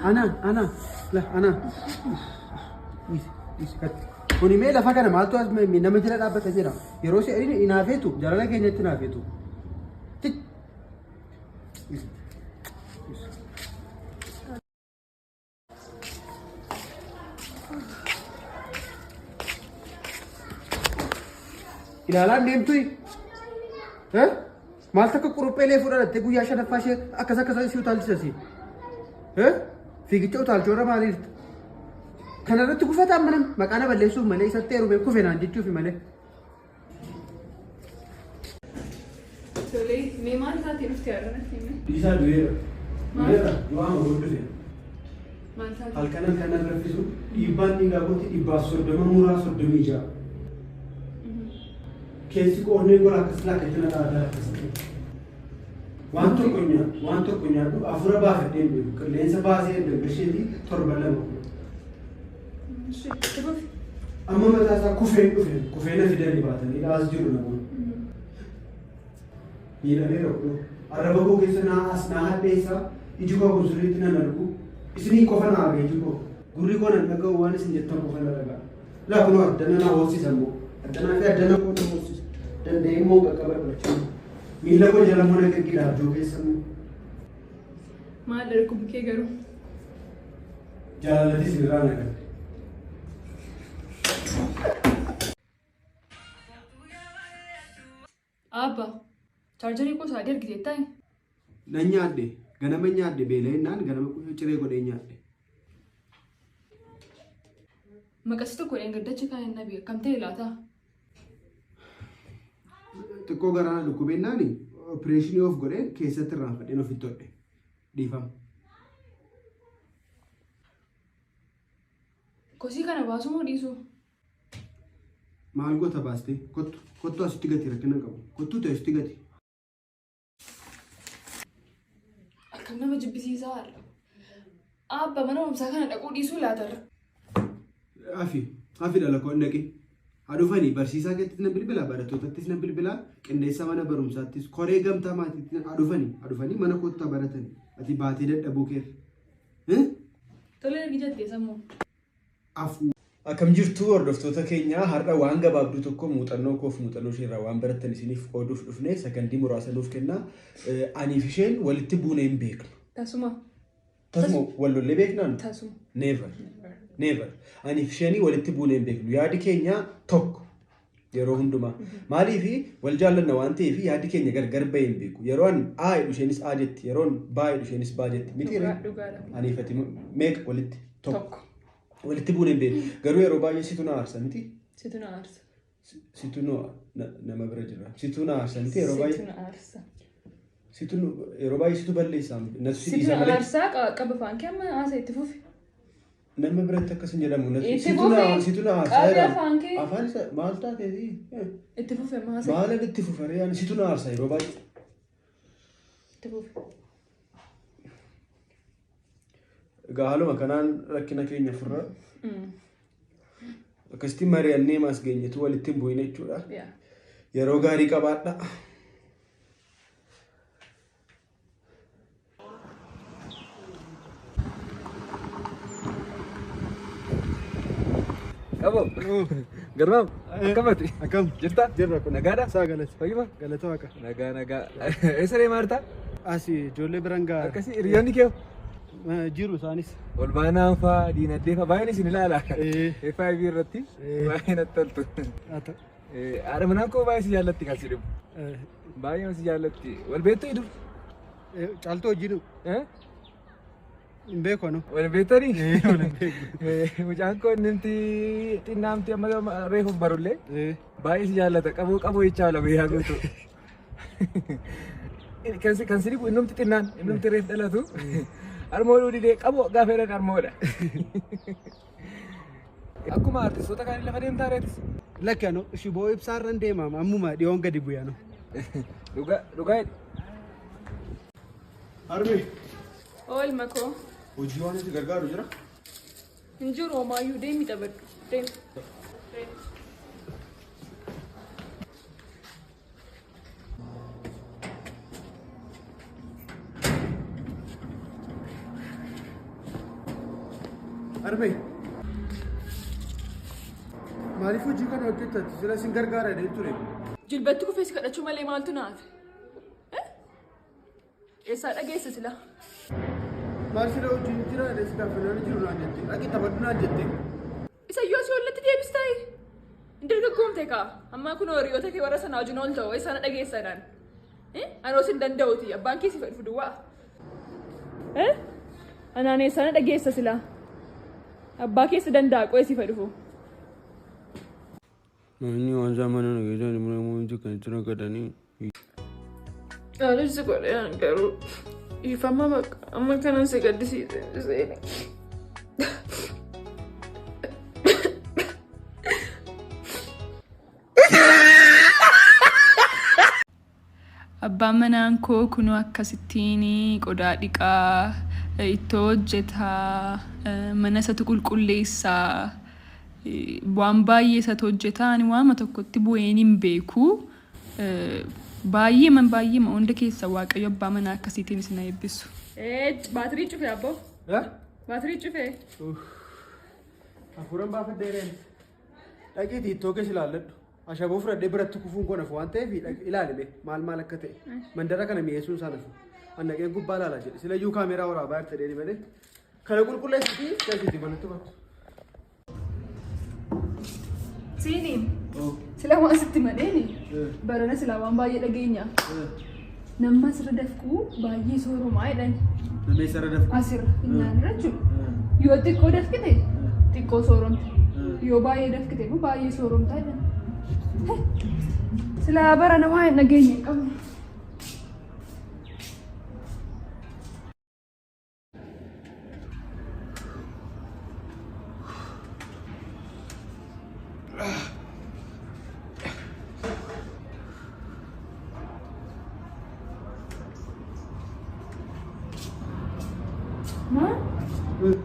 أنا لا أنا kuni mee lafa kana maaltu as nama jala dhaabbata jira yeroo se'in inaafeetu jalala keenyatti inaafeetu ilaalaan deemtuyi maal takka quruphee fudhadhatte guyyaa shanaffaa ishee akkas si utaalchisasi fiigicha utaalchoorra maaliirta kanarratti kufataan manam maqaana balleessuuf malee isatti heerumee kufenaan jechuufi malee. Tolee, mee maal taatee dhufte yaadannatti hime? Isaa du'eera. Du'eera waan hodhufe. Maal taatee? Halkanan kanan raffisu dhiibbaan dhiigaa kooti 130 muraa 36. Keessi qoonnee gola akkas laaqatti na dhaadaa akkasii. Waan tokko nyaadhu afura baafadhee beeku qilleensa baasee daggasheetii torba lama. Amma mataa isaa kufee na fidanii baatanii dhaas jiru namoonni. Miidhamee rakku arraba koo keessa naa hadhee isaa iji koo kun sirriitti nan argu isinii qofa naa arge iji koo gurri koo nan dhaga'u waan isin jettan qofa na dhaga'a. Laa kunoo addana naa hoosisa immoo addanaa fi addana koo na hoosisa danda'ee immoo qaqqaba dhachuu miila koo jala mana gaggiidhaa joo keessa immoo. Maal dargu bukkee garuu? Jaalalatis irraa nagadde. Abba, chaarjarii koo saadii argitee taa'e? Nan nyaadde, ganama nyaadde beela'inaan ganama ciree godhee nyaadde. Maqasii tokko dheengaddachi kaa'een nabi akkam ta'e laata? Xiqqoo garaana dhukkubeennaan opereeshinii of godhee keessatti irraanfadheen ofitti hodhe dhiifama. Kosii kana baasuu moo dhiisuu? Maal goota baastee? Kottu asitti gati rakkina qabu. Kottuu ta'e asitti gati. Akkam nama jibbisiisaa har'a. Abba mana barumsaa kana dhaquu dhiisuu laatarra. Hafi dhala koo dhaqee. Haa dhufanii barsiisaa keessatti na bilbilaa barattootattis na bilbilaa qindeessa mana barumsaattis koree gamtaa maatiitti haa dhufanii mana kottaa baratanii ati baatee dadhabuu keessa. Tolee ergi jettee sammuu. Akkam jirtu hordoftoota keenya har'a waan gabaabduu tokko muuxannoo koof muuxannoo isheerraa waan baratan isiniif qooduuf dhufne sakandii muraasa nuuf kenna. Aniif isheen walitti buune hin beeknu. Tasuma wallollee beeknaan? Tasuma. Never. Aniif isheen walitti buune hin beeknu. Yaadi keenya tokko yeroo hundumaa. Maaliif wal jaallanna waan ta'eef yaadi keenya gargar bahee hin beeku. Yeroo ani A jedhu isheenis A jetti. Yeroo baa jedhu isheenis baa jetti. Miti aniif ati meeqa walitti? Tokko. Walitti buune hin beeku. Garuu yeroo baay'ee situ na aarsa miti? Situ na aarsa. Situ nama bira jira. Situ na aarsa miti yeroo baay'ee? Situ na aarsa. Situ yeroo baay'ee situ balleessaa miti? Situ na aarsaa qaba faan kee amma haasa itti fufi. Nama biratti akkas hin jedhamu. Itti fufi. Situ na aarsaa jedhama. Qabi afaan kee. Afaan isa maal taateeti? Itti fufi amma haasa. Maalan itti fufaree situ na aarsaa yeroo baay'ee? Itti fufi. Egaa haaluma kanaan rakkina keenya furra. Akkasitti mari'annee maas geenyetu walitti hin bu'in jechuudha. Yeroo gaarii qabaadha. Kabo, garmaam, akkamati? Akkam Jirta? jirra kun Nagaadha? saa galata. Fayyuma? Galata waaqa. Nagaa. Eessa deemaa jirta? Asii ijoollee biraan gaara. Akkasii hiriyoonni kee Jiru isaanis. ol baanaan fa'aa diinagdee fa'aa baay'een isin ilaala. FIV irratti baay'ee natti toltu. Haadha manaan koo baay'ee si jaallatti kan si dhibu. Baay'ee si jaallatti. Wal beektu hidu? Caaltuu hojii hin beeku anu. Wal beektanii? Mucaan koo innimti xinnaamti amma reefuuf barullee baay'ee si jaallata. Qaboo jechaa ola guyyaa guutuu. Kan si dhibu innumti xinnaan innumti reef dhalatu. Armooduu didee qaboo gaafa jedhan armoodha. Akkuma artistoota kaanii lafa deemtaa reetis. Lakki anu shiboo ibsaarran deemama ammuma dhiyoon gadi bu'e anu. Dhugaa jedhi. Harmee. Oolma koo. Hojii waan itti gargaaru jira? Hin jiru homaayyuu deemi taphadhu. Deemi. Arbe. Maaliif hojii kana hojjettati? Sila sin gargaara deemtu reefu. Jilbatti kufee si kadhachuu malee maaltu naafe? Eessaa dhageessa sila? Maal sila hojii jira adees gaafannaan jiru naan jette. Dhaqi taphadhu naan jette. Isa yoo si walitti deebistee? Dargaggoomte kaa. Ammaa kun horiyoota kee warra sanaa wajjin ol ta'u eessaan dhageessanaan. Anoos hin danda'uti abbaan keessi fedhu duwwaa. Anaan eessaan dhageessa sila? Abbaa keessi danda'a qo'eessi fedhu. Manni waan zamana nageessaan immoo namoonni kan jiran gadanii. Anis godheen garuu ifama bakka amma kanan si gaddisiise seeni. Abbaan manaan koo kunoo akkasittiin qodaa dhiqaa, ittoo hojjetaa, mana isatu qulqulleessaa, waan baay'ee isatu hojjetaa ani waama tokkotti bu'een hin beeku. Baay'eema hunda keessa waaqayyo abbaa manaa akkasiitiin isin eebbisu. Baatirii cufee abboo? Baatirii cufee? Hafuuran baafadhee reeni. Dhaqiitii ittoo keessa ilaalladhu. Ashaboo fudhadhee biratti kufuun kun hafu waan ta'eef ilaalime maal akka ta'e. Mandara kana mi'eessuun isaan hafu. Annaqeen gubbaa ilaalaa jedhe. Sila iyyuu kaameeraa waraabaa irra ta'ee malee. Kana qulqulleessitii galchiitii manatti bakka. Siiniin sila waan sitti madheeni barana sila waan baay'ee dhageenya. Nama asirra dafquu baay'ee soorumaa jedhani. Nama isarra dafquu? Asirra nyaanirra jechuudha. Yoo xiqqoo dafqite xiqqoo sooromte. Yoo baay'ee dafqite immoo baay'ee sooromtaa jedhani. Sila barana waan hin dhageenye qabu.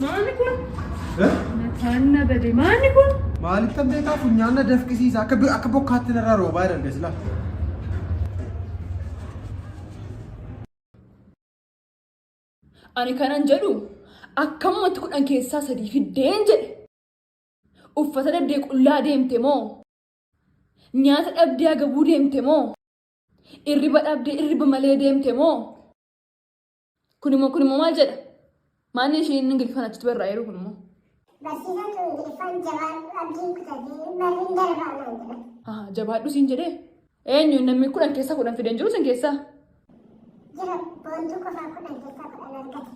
Maali kun? Natanna bade maali kun? Maaliif tan beekaa funyaanna dafqisiisa akka bokkaatti narraa roobaa dandees laa. Ani kanan jedhu akkamumatti 10 keessaa 3 fiddeen jedhe. Uffata dhabdee qullaa deemte moo? Nyaata dhabdee agabuu deemte moo? Irriba dhabdee irriba malee deemte moo? Kunimmoo maal jedha? Maanni ishiin Ingiliffaan achitti barraa'eeru kunimmoo? Barsiisaan sun Ingiliffaan jabaadhu abdiin kutatee barriin darbaa naan jedha. Jabaadhu siin jedhee? Eenyu namni 10 keessaa 10 fideen jiru sin keessaa? Jira boontuu qofaa 10 keessaa 10 argate.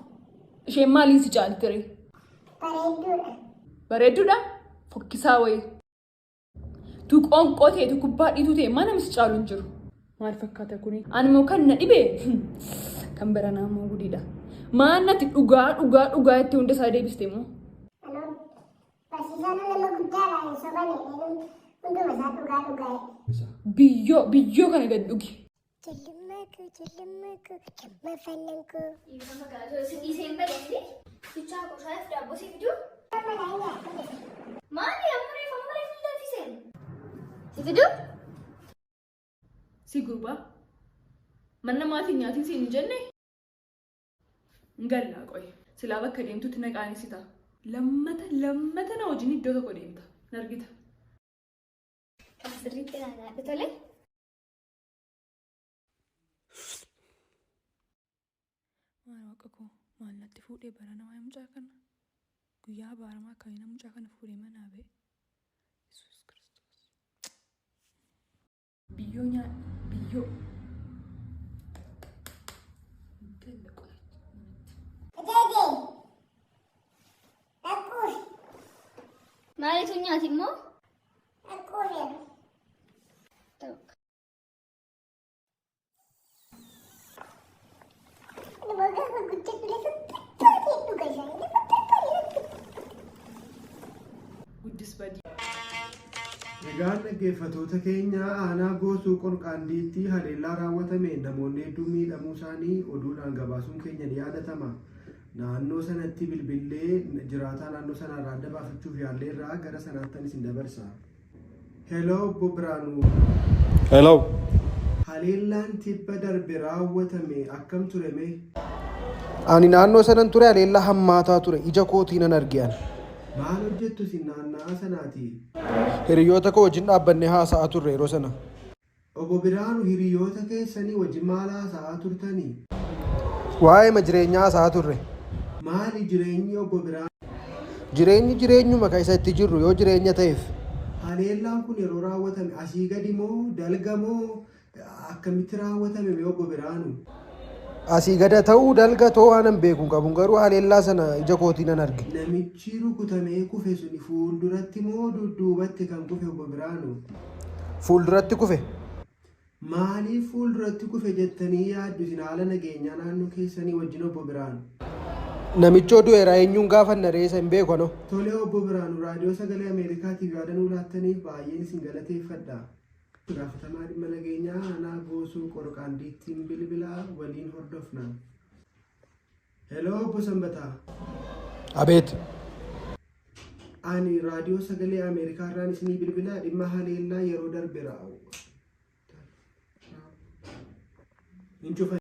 Isheen maaliin si caalti ree? Bareedduudha. Bareedduudha? Fokkisaa wayii. Tu qoonqoo ta'e tu kubbaa dhiituu ta'e maa namni si caalu hin jiru. Maal fakkaata kuni? Ani immoo kan na dhibee kan baranaa immoo gudiidha. Maannatti dhugaa itti hunda isaa deebiste immoo. Barsiisaan nama guddaadha hin sobane hunduma isaa dhugaa. Biyyoo kana gad dhugi. Jallimmaku lammaffannanku. Iseen badanii bichaa qofaaf daabboo si fiduu? Maali amurii fammalee fi laafiseen? Si fiduu? Si gurbaa? Manna maatiin nyaatiin siin hin jenne? Ngallaa qoye. Silaa bakka deemtutti naqaanisita. Lammata na wajjin iddoo tokko deemta. Nargita. Kan sirriitti naanna'adhu tolee? Maal waaqa koo maal natti fuudhee barana waa'ee mucaa kana? Guyyaa baaramaa akkamiin mucaa kana fuudhee manaa ba'e? Yesuus Kiristoos. Biyyoo nyaadha. Biyyoo. Maalitu nyaati immoo? Guddis badii. Egaan dhaggeeffatoota keenya aanaa goosuu qonqaandiitti haleellaa raawwatame namoonni hedduun miidhamuu isaanii oduudhaan gabaasuun keenya ni yaadatama. Naannoo sanatti bilbilee jiraataa naannoo sanarraa adda baafachuuf yaalleerraa gara sanaattan isin dabarsa. Hello Obbo Biraanuu. Hello. Haleellaan tibba darbe raawwatame akkam ture mee? Ani naannoo sanan ture haleellaa hammaataa ture ija kootiin nan argean. Maal hojjettu si naanna'aa sanaati? Hiriyoota koo wajjin dhaabbannee haasa'aa turre yeroo sana. Obbo Biraanu hiriyoota keessanii wajjin maal haasa'aa turtanii? Waa'ee jireenyaa haasa'aa turre. Maali jireenyi obbo Biraanu? Jireenyi jireenyuma kan isa itti jirru yoo jireenya ta'eef. Haleellaan kun yeroo raawwatame asii gadi moo dalga moo akkamitti raawwatame obbo Biraanu? Asii gada ta'uu dalga ta'uu waan beekuun qabu garuu haleellaa sana ija kootiin nan arge. Namichi rukutamee kufe suni fuulduratti moo dudduubatti kan kufe obbo Biraanu? Fuulduratti kufe. Maaliif fuulduratti kufe jettanii yaaddu isin haala nageenyaa naannoo keessanii wajjin obbo Biraanu? Namichi oduu eraa eenyuun gaafanna reessa hin beeku ano. Tole obbo Biraanu raadiyoo sagalee Ameerikaatiif yaada nuu laattaniif baay'een isin galateeffadha. Gaafatamaa dhimma nageenyaa aanaa goosuu qorqaandiittiin bilbilaa waliin hordofna. Hello obbo Sanbataa. Abeet. Ani raadiyoo sagalee Ameerikaa irraan isinii bilbilaa dhimma haleellaa yeroo darbe raa'u.